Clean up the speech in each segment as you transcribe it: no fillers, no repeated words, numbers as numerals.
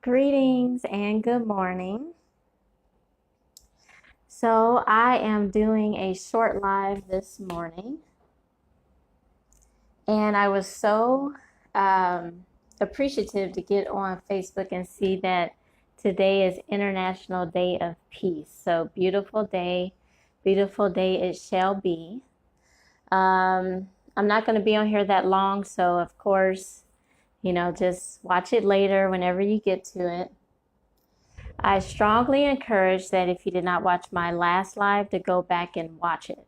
Greetings and good morning. So I am doing a short live this morning, and I was so appreciative to get on Facebook and see that today is International Day of Peace. So beautiful day it shall be. I'm not going to be on here that long, so of course, just watch it later whenever you get to it. I strongly encourage that if you did not watch my last live, to go back and watch it.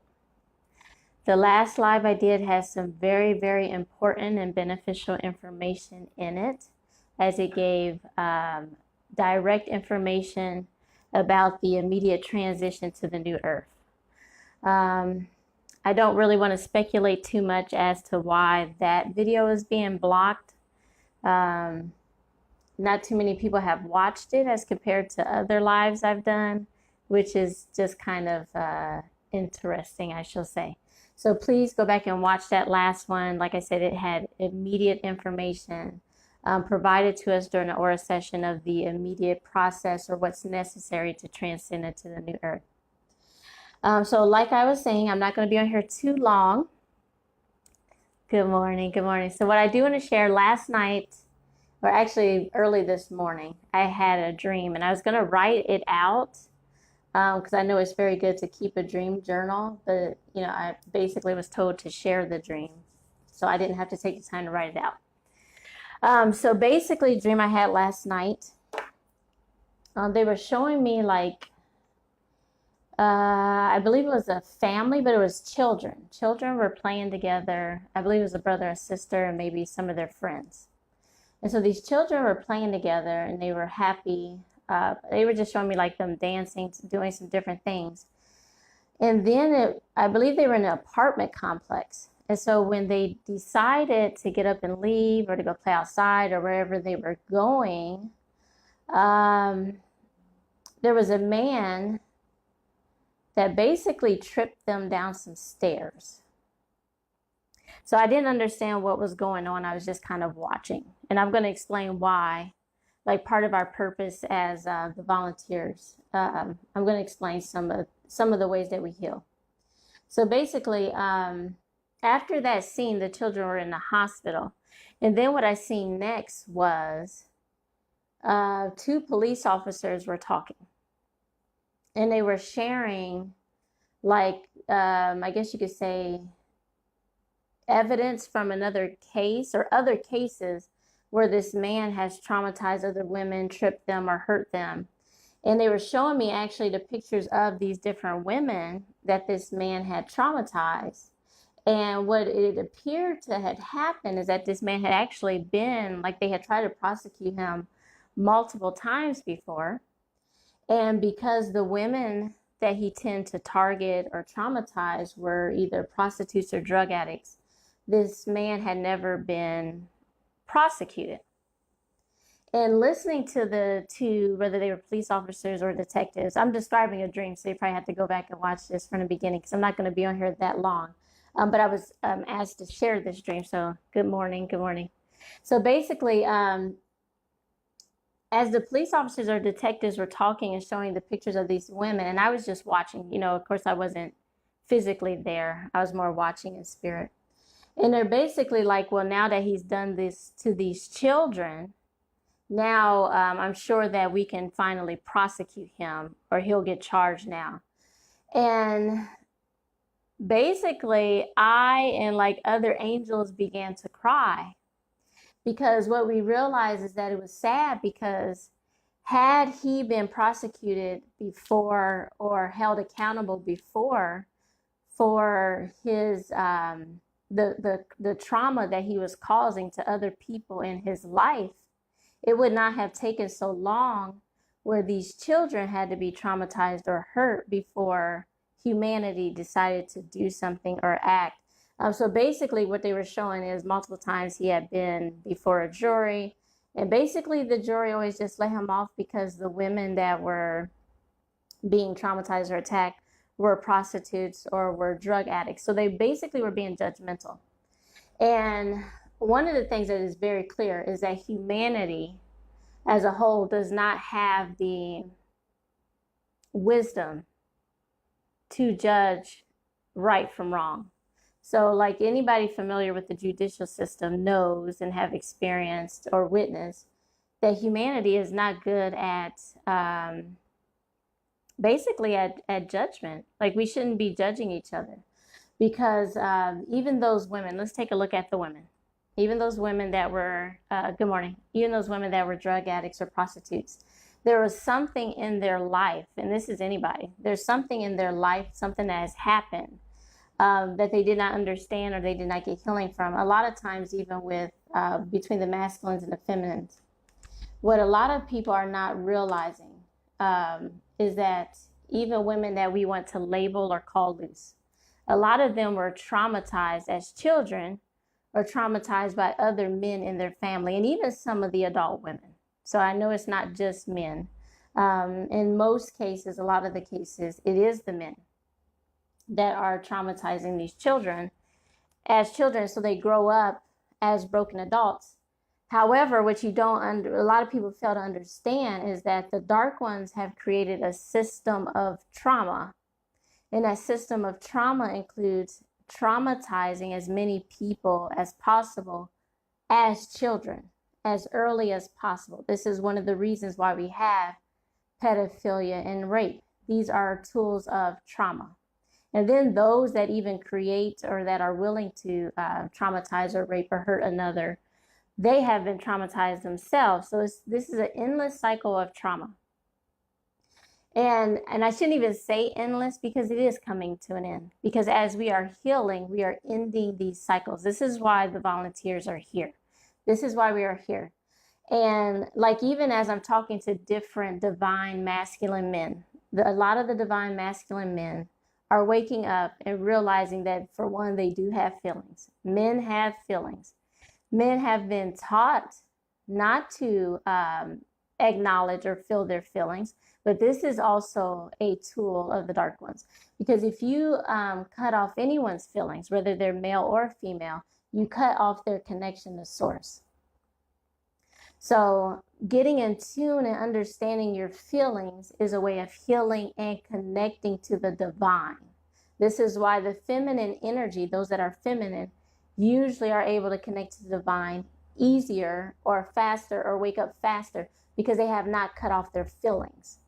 The last live I did has some very, very important and beneficial information in it, as it gave direct information about the immediate transition to the new earth. I don't really want to speculate too much as to why that video is being blocked. Not too many people have watched it as compared to other lives I've done, which is just kind of interesting, I shall say. So please go back and watch that last one. Like I said, it had immediate information provided to us during the Aura session of the immediate process or what's necessary to transcend into the new earth. So like I was saying, I'm not going to be on here too long. Good morning. So what I do want to share, last night, or actually early this morning, I had a dream, and I was going to write it out because I know it's very good to keep a dream journal, but I basically was told to share the dream, so I didn't have to take the time to write it out. So basically, the dream I had last night, they were showing me like, I believe it was a family, but it was children. Children were playing together. I believe it was a brother and sister and maybe some of their friends. And so these children were playing together and they were happy. They were just showing me like them dancing, doing some different things. And then I believe they were in an apartment complex. And so when they decided to get up and leave or to go play outside or wherever they were going, there was a man that basically tripped them down some stairs. So I didn't understand what was going on. I was just kind of watching. And I'm going to explain why, like part of our purpose as the volunteers. I'm going to explain some of the ways that we heal. So basically, after that scene, the children were in the hospital. And then what I seen next was two police officers were talking. And they were sharing, like, I guess you could say, evidence from another case or other cases where this man has traumatized other women, tripped them, or hurt them. And they were showing me actually the pictures of these different women that this man had traumatized. And what it appeared to have happened is that this man had actually been, like, they had tried to prosecute him multiple times before. And because the women that he tended to target or traumatize were either prostitutes or drug addicts, this man had never been prosecuted. And listening to the two, whether they were police officers or detectives, I'm describing a dream, so you probably have to go back and watch this from the beginning because I'm not going to be on here that long. But I was asked to share this dream, so good morning. So basically, as the police officers or detectives were talking and showing the pictures of these women, and I was just watching, of course I wasn't physically there. I was more watching in spirit. And they're basically like, well, now that he's done this to these children, now I'm sure that we can finally prosecute him or he'll get charged now. And basically, I and like other angels began to cry. Because what we realized is that it was sad because had he been prosecuted before or held accountable before for his the trauma that he was causing to other people in his life, it would not have taken so long where these children had to be traumatized or hurt before humanity decided to do something or act. So basically what they were showing is multiple times he had been before a jury, and basically the jury always just let him off because the women that were being traumatized or attacked were prostitutes or were drug addicts. So they basically were being judgmental. And one of the things that is very clear is that humanity as a whole does not have the wisdom to judge right from wrong. So, like anybody familiar with the judicial system knows and have experienced or witnessed that humanity is not good at basically at judgment. Like we shouldn't be judging each other because even those women, let's take a look at the women. Even those women that were, good morning, even those women that were drug addicts or prostitutes, there was something in their life, and this is anybody, there's something in their life, something that has happened that they did not understand or they did not get healing from. A lot of times, even with between the masculines and the feminines, what a lot of people are not realizing is that even women that we want to label or call loose, a lot of them were traumatized as children or traumatized by other men in their family, and even some of the adult women. So I know it's not just men. In most cases, a lot of the cases, it is the men that are traumatizing these children as children, so they grow up as broken adults. However, what you don't a lot of people fail to understand is that the dark ones have created a system of trauma. And that system of trauma includes traumatizing as many people as possible as children, as early as possible. This is one of the reasons why we have pedophilia and rape. These are tools of trauma. And then those that even create or that are willing to traumatize or rape or hurt another, they have been traumatized themselves. So this is an endless cycle of trauma. And I shouldn't even say endless because it is coming to an end. Because as we are healing, we are ending these cycles. This is why the volunteers are here. This is why we are here. And like even as I'm talking to different divine masculine men, a lot of the divine masculine men are waking up and realizing that, for one, they do have feelings. Men have feelings. Men have been taught not to acknowledge or feel their feelings, but this is also a tool of the dark ones. Because if you cut off anyone's feelings, whether they're male or female, you cut off their connection to source. So getting in tune and understanding your feelings is a way of healing and connecting to the divine. This is why the feminine energy, those that are feminine, usually are able to connect to the divine easier or faster or wake up faster because they have not cut off their feelings.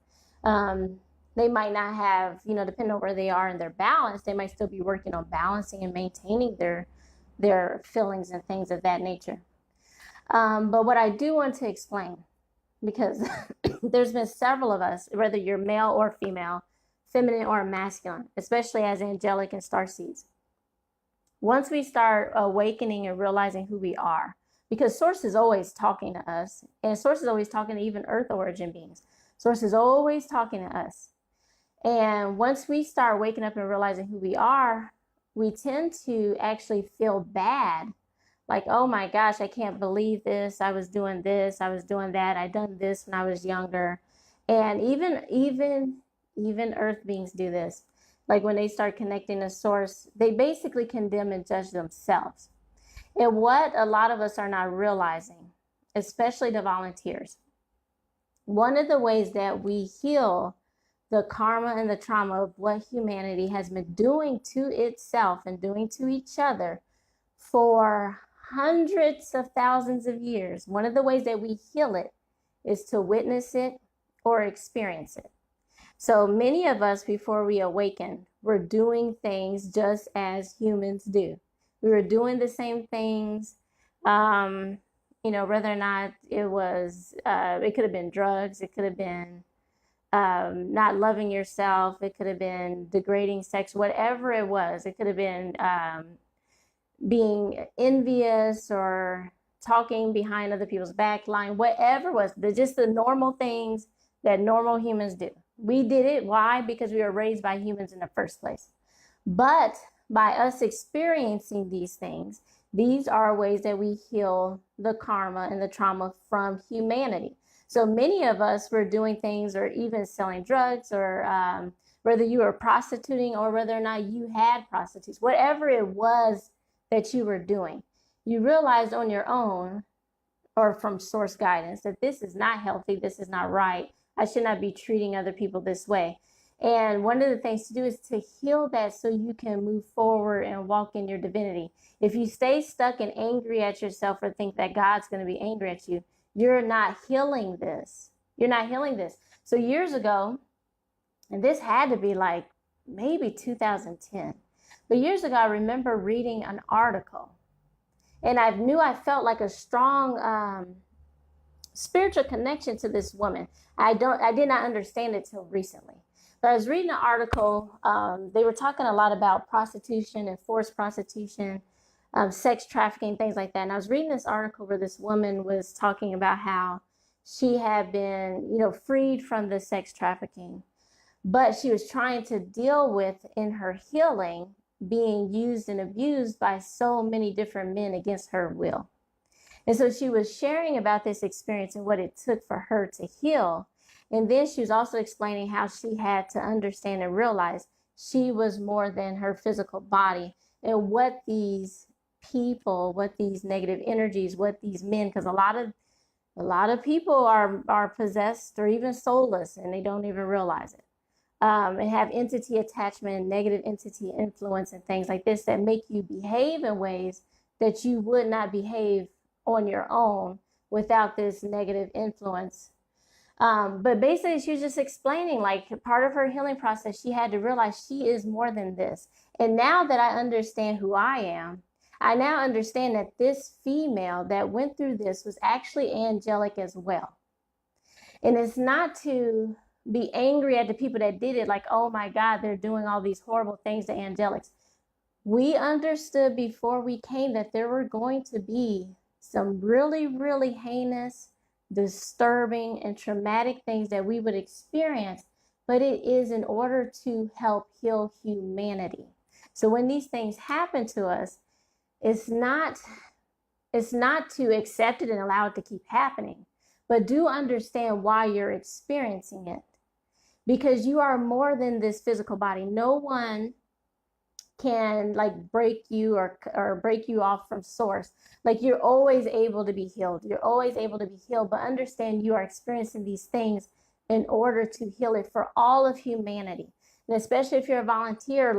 They might not have, depending on where they are in their balance, they might still be working on balancing and maintaining their feelings and things of that nature. But what I do want to explain, because there's been several of us, whether you're male or female, feminine or masculine, especially as angelic and starseeds. Once we start awakening and realizing who we are, because Source is always talking to us, and Source is always talking to even Earth origin beings. Source is always talking to us. And once we start waking up and realizing who we are, we tend to actually feel bad. Like, oh my gosh, I can't believe this. I was doing this. I was doing that. I done this when I was younger. And even Earth beings do this. Like when they start connecting to Source, they basically condemn and judge themselves. And what a lot of us are not realizing, especially the volunteers, one of the ways that we heal the karma and the trauma of what humanity has been doing to itself and doing to each other for hundreds of thousands of years, one of the ways that we heal it is to witness it or experience it. So many of us, before we awaken, were doing things just as humans do. We were doing the same things, whether or not it was, it could have been drugs, it could have been not loving yourself, it could have been degrading sex, whatever it was. It could have been being envious or talking behind other people's back, lying, whatever it was, just the normal things that normal humans do. We did it. Why? Because we were raised by humans in the first place. But by us experiencing these things, these are ways that we heal the karma and the trauma from humanity. So many of us were doing things or even selling drugs or whether you were prostituting or whether or not you had prostitutes, whatever it was that you were doing, you realized on your own or from source guidance that this is not healthy, this is not right. I should not be treating other people this way. And one of the things to do is to heal that so you can move forward and walk in your divinity. If you stay stuck and angry at yourself or think that God's going to be angry at you, you're not healing this. You're not healing this. So years ago, and this had to be like maybe 2010, but years ago, I remember reading an article, and I felt like a strong spiritual connection to this woman. I did not understand it till recently. But I was reading an article. They were talking a lot about prostitution and forced prostitution, sex trafficking, things like that. And I was reading this article where this woman was talking about how she had been, freed from the sex trafficking, but she was trying to deal with in her healing being used and abused by so many different men against her will. And so she was sharing about this experience and what it took for her to heal. And then she was also explaining how she had to understand and realize she was more than her physical body, and what these people, what these negative energies, what these men, because a lot of people are possessed or even soulless, and they don't even realize it. And have entity attachment, negative entity influence, and things like this that make you behave in ways that you would not behave on your own without this negative influence. But basically, she was just explaining, like, part of her healing process, she had to realize she is more than this. And now that I understand who I am, I now understand that this female that went through this was actually angelic as well. And it's not to be angry at the people that did it, like, oh my God, they're doing all these horrible things to angelics. We understood before we came that there were going to be some really, really heinous, disturbing, and traumatic things that we would experience, but it is in order to help heal humanity. So when these things happen to us, it's not to accept it and allow it to keep happening, but do understand why you're experiencing it. Because you are more than this physical body. No one can break you or break you off from source. Like, you're always able to be healed. You're always able to be healed, but understand you are experiencing these things in order to heal it for all of humanity. And especially if you're a volunteer,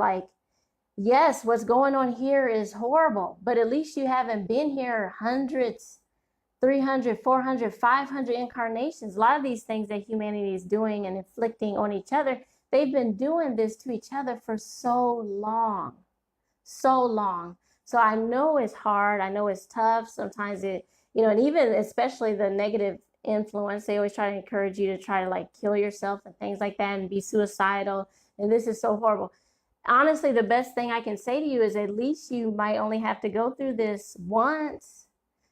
yes, what's going on here is horrible, but at least you haven't been here hundreds, 300, 400, 500 incarnations. A lot of these things that humanity is doing and inflicting on each other, they've been doing this to each other for so long, so long. So I know it's hard. I know it's tough. Sometimes and even especially the negative influence, they always try to encourage you to try to kill yourself and things like that and be suicidal. And this is so horrible. Honestly, the best thing I can say to you is at least you might only have to go through this once.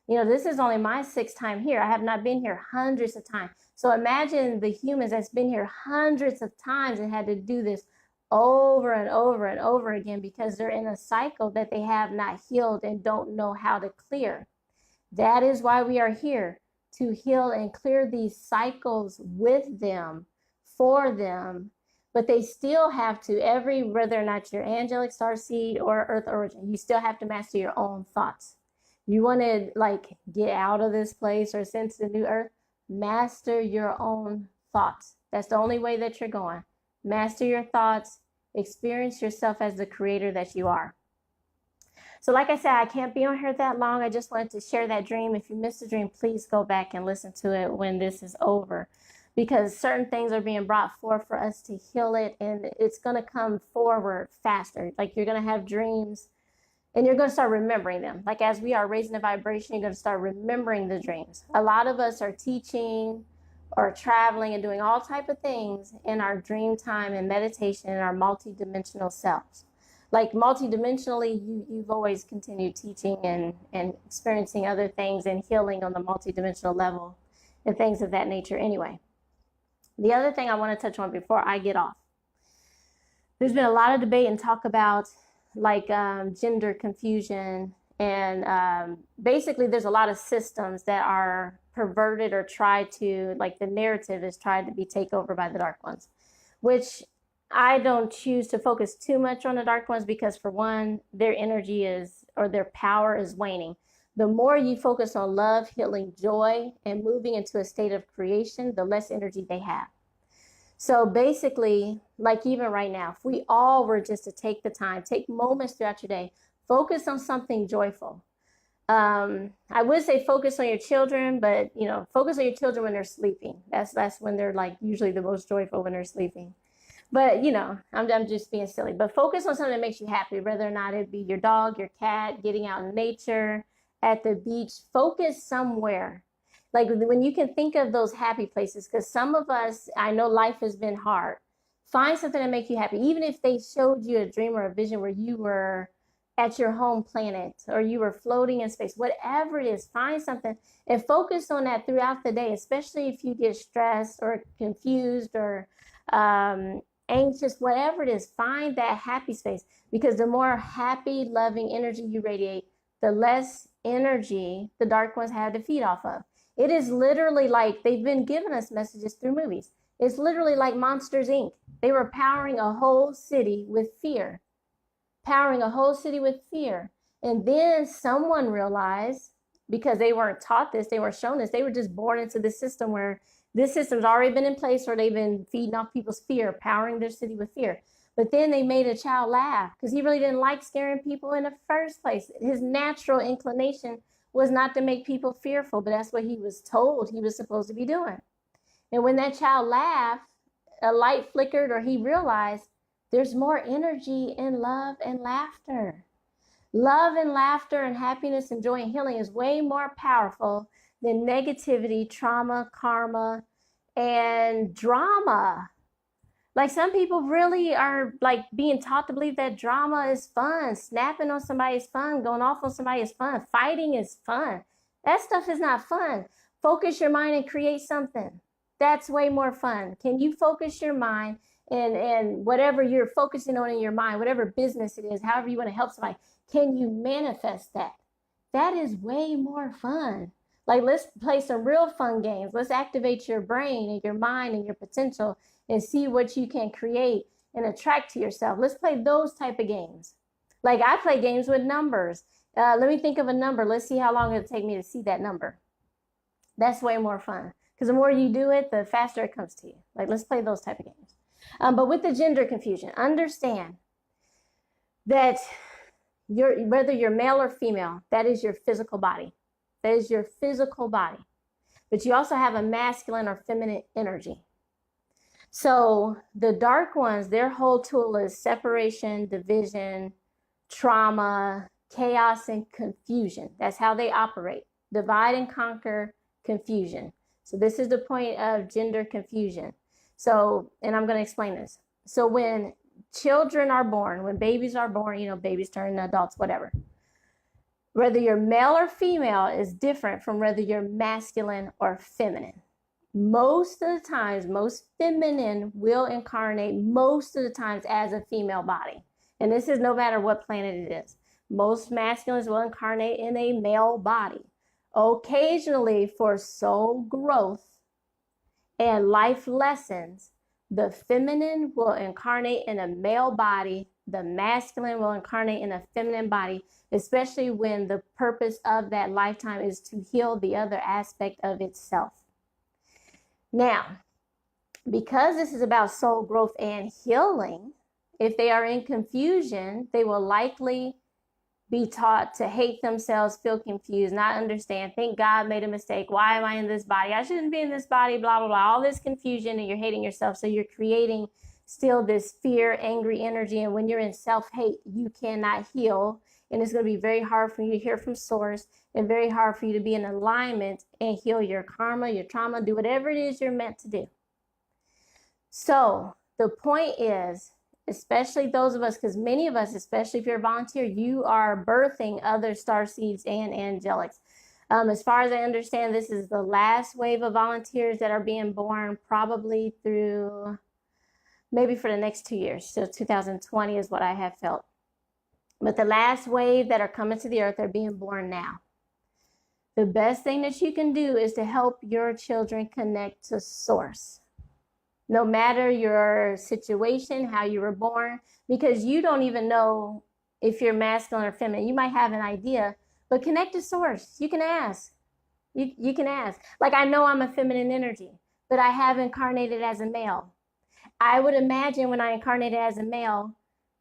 This is only my 6th time here. I have not been here hundreds of times. So imagine the humans that's been here hundreds of times and had to do this over and over and over again because they're in a cycle that they have not healed and don't know how to clear. That is why we are here, to heal and clear these cycles with them, for them. But they still have to, whether or not you're angelic, starseed, or earth origin, you still have to master your own thoughts. You want to get out of this place or send to the new earth, master your own thoughts. That's the only way that you're going. Master your thoughts, experience yourself as the creator that you are. So like I said, I can't be on here that long. I just wanted to share that dream. If you missed the dream, please go back and listen to it when this is over, because certain things are being brought forth for us to heal it, and it's going to come forward faster. You're going to have dreams, and you're going to start remembering them. As we are raising the vibration, you're going to start remembering the dreams. A lot of us are teaching or traveling and doing all type of things in our dream time and meditation in our multidimensional selves. Multidimensionally, you've always continued teaching and experiencing other things and healing on the multidimensional level and things of that nature anyway. The other thing I want to touch on before I get off, there's been a lot of debate and talk about gender confusion, and basically there's a lot of systems that are perverted or tried to, the narrative is tried to be taken over by the dark ones, which I don't choose to focus too much on the dark ones because, for one, their energy or their power is waning. The more you focus on love, healing, joy, and moving into a state of creation, the less energy they have. So basically, like even right now, if we all were just to take the time, take moments throughout your day, focus on something joyful. I would say focus on your children, but focus on your children when they're sleeping. That's when they're like usually the most joyful, when they're sleeping. But I'm just being silly. But focus on something that makes you happy, whether or not it be your dog, your cat, getting out in nature, at the beach. Focus somewhere. Like when you can think of those happy places, because some of us, I know life has been hard. Find something that makes you happy. Even if they showed you a dream or a vision where you were at your home planet or you were floating in space, whatever it is, find something and focus on that throughout the day, especially if you get stressed or confused or anxious, whatever it is. Find that happy space, because the more happy, loving energy you radiate, the less energy the dark ones have to feed off of. It is literally like they've been giving us messages through movies. It's literally like Monsters Inc. They were powering a whole city with fear. Powering a whole city with fear. And then someone realized, because they weren't taught this, they weren't shown this, they were just born into this system where this system's already been in place, or they've been feeding off people's fear, powering their city with fear. But then they made a child laugh because he really didn't like scaring people in the first place. His natural inclination was not to make people fearful, but that's what he was told he was supposed to be doing. And when that child laughed, a light flickered, or he realized there's more energy in love and laughter. Love and laughter and happiness and joy and healing is way more powerful than negativity, trauma, karma, and drama. Like some people really are like being taught to believe that drama is fun. Snapping on somebody is fun. Going off on somebody is fun. Fighting is fun. That stuff is not fun. Focus your mind and create something. That's way more fun. Can you focus your mind and whatever you're focusing on in your mind, whatever business it is, however you want to help somebody, can you manifest that? That is way more fun. Like, let's play some real fun games. Let's activate your brain and your mind and your potential and see what you can create and attract to yourself. Let's play those type of games. Like I play games with numbers. Let me think of a number. Let's see how long it'll take me to see that number. That's way more fun, because the more you do it, the faster it comes to you. Like, let's play those type of games. But with the gender confusion, understand that whether you're male or female, that is your physical body. That is your physical body. But you also have a masculine or feminine energy. So the dark ones, their whole tool is separation, division, trauma, chaos, and confusion. That's how they operate. Divide and conquer, confusion. So this is the point of gender confusion. So, and I'm going to explain this. So when children are born, when babies are born, babies turn into adults, whatever. Whether you're male or female is different from whether you're masculine or feminine. Most of the times, most feminine will incarnate most of the times as a female body. And this is no matter what planet it is. Most masculines will incarnate in a male body. Occasionally, for soul growth and life lessons, the feminine will incarnate in a male body. The masculine will incarnate in a feminine body, especially when the purpose of that lifetime is to heal the other aspect of itself. Now, because this is about soul growth and healing, if they are in confusion, they will likely be taught to hate themselves, feel confused, not understand, think God made a mistake. Why am I in this body? I shouldn't be in this body, blah, blah, blah. All this confusion, and you're hating yourself. So you're creating still this fear, angry energy. And when you're in self-hate, you cannot heal. And it's going to be very hard for you to hear from source, and very hard for you to be in alignment and heal your karma, your trauma, do whatever it is you're meant to do. So the point is, especially those of us, because many of us, especially if you're a volunteer, you are birthing other starseeds and angelics. As far as I understand, this is the last wave of volunteers that are being born, probably through maybe for the next 2 years. So 2020 is what I have felt. But the last wave that are coming to the earth are being born now. The best thing that you can do is to help your children connect to source. No matter your situation, how you were born, because you don't even know if you're masculine or feminine. You might have an idea, But connect to source. You can ask. You can ask. Like, I know I'm a feminine energy, but I have incarnated as a male. I would imagine when I incarnated as a male,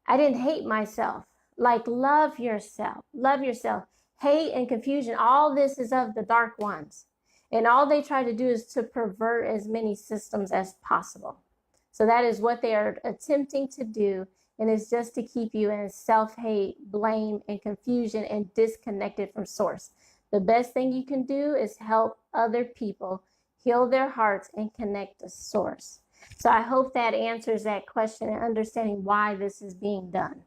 I didn't hate myself. Like, love yourself. Love yourself. Hate and confusion, all this is of the dark ones. And all they try to do is to pervert as many systems as possible. So that is what they are attempting to do. And it's just to keep you in self-hate, blame, and confusion and disconnected from source. The best thing you can do is help other people heal their hearts and connect to source. So I hope that answers that question and understanding why this is being done.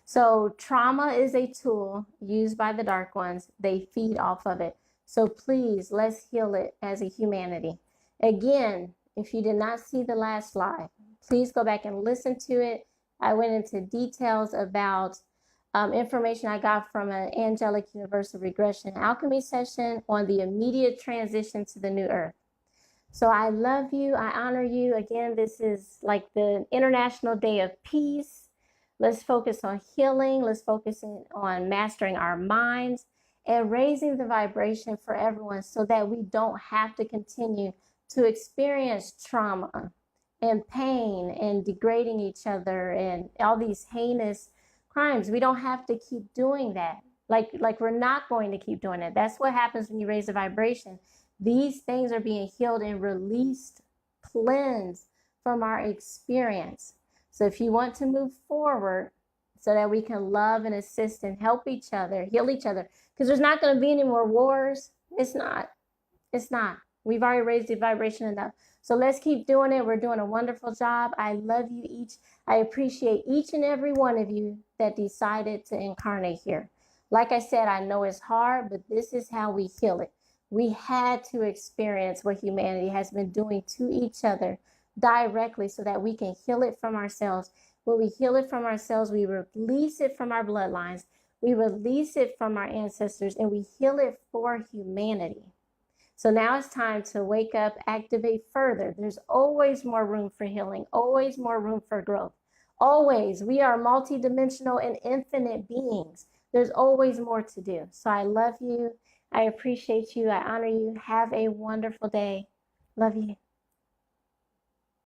So trauma is a tool used by the dark ones. They feed off of it. So please, let's heal it as a humanity. Again, if you did not see the last slide, please go back and listen to it. I went into details about information I got from an angelic universal regression alchemy session on the immediate transition to the new earth. So I love you. I honor you. Again, this is like the International Day of Peace. Let's focus on healing. Let's focus on mastering our minds and raising the vibration for everyone so that we don't have to continue to experience trauma and pain and degrading each other and all these heinous crimes. We don't have to keep doing that. Like we're not going to keep doing it. That's what happens when you raise the vibration. These things are being healed and released, cleansed from our experience. So if you want to move forward so that we can love and assist and help each other, heal each other, because there's not going to be any more wars. It's not. It's not. We've already raised the vibration enough. So let's keep doing it. We're doing a wonderful job. I love you each. I appreciate each and every one of you that decided to incarnate here. Like I said, I know it's hard, but this is how we heal it. We had to experience what humanity has been doing to each other directly so that we can heal it from ourselves. When we heal it from ourselves, we release it from our bloodlines. We release it from our ancestors, and we heal it for humanity. So now it's time to wake up, activate further. There's always more room for healing, always more room for growth. Always. We are multidimensional and infinite beings. There's always more to do. So I love you. I appreciate you. I honor you. Have a wonderful day. Love you.